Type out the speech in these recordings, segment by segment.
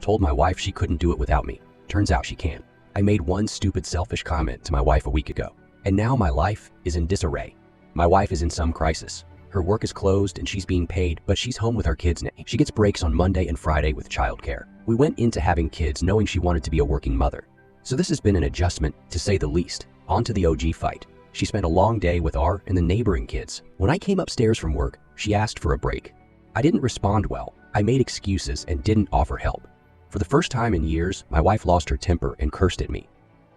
told my wife she couldn't do it without me. Turns out she can. I made one stupid selfish comment to my wife a week ago, and now my life is in disarray. My wife is in some crisis. Her work is closed and she's being paid, but she's home with our kids now. She gets breaks on Monday and Friday with childcare. We went into having kids knowing she wanted to be a working mother. So this has been an adjustment, to say the least. On to the OG fight. She spent a long day with our and the neighboring kids. When I came upstairs from work, she asked for a break. I didn't respond well. I made excuses and didn't offer help. For the first time in years, my wife lost her temper and cursed at me.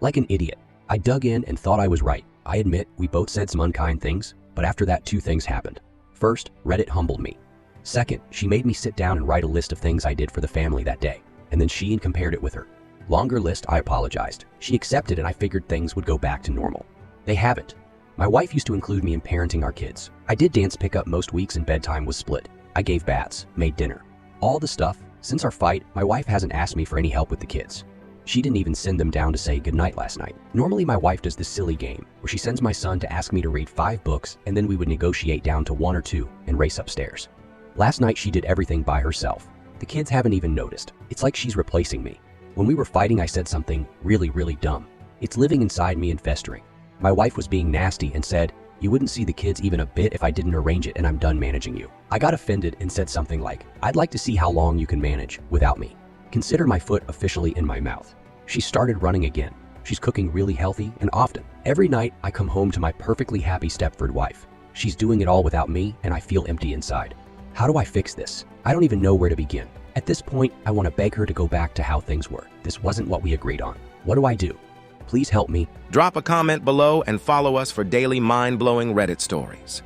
Like an idiot. I dug in and thought I was right. I admit we both said some unkind things, but after that, two things happened. First, Reddit humbled me. Second, she made me sit down and write a list of things I did for the family that day, and then she compared it with her. Longer list. I apologized. She accepted and I figured things would go back to normal. They haven't. My wife used to include me in parenting our kids. I did dance pickup most weeks and bedtime was split. I gave baths, made dinner. All the stuff. Since our fight, my wife hasn't asked me for any help with the kids. She didn't even send them down to say goodnight last night. Normally my wife does this silly game where she sends my son to ask me to read 5 books and then we would negotiate down to 1 or 2 and race upstairs. Last night she did everything by herself. The kids haven't even noticed. It's like she's replacing me. When we were fighting I said something really dumb. It's living inside me and festering. My wife was being nasty and said, "You wouldn't see the kids even a bit if I didn't arrange it and I'm done managing you." I got offended and said something like, "I'd like to see how long you can manage without me." Consider my foot officially in my mouth. She started running again. She's cooking really healthy and often. Every night I come home to my perfectly happy Stepford wife. She's doing it all without me and I feel empty inside. How do I fix this? I don't even know where to begin. At this point, I want to beg her to go back to how things were. This wasn't what we agreed on. What do I do? Please help me. Drop a comment below and follow us for daily mind-blowing Reddit stories.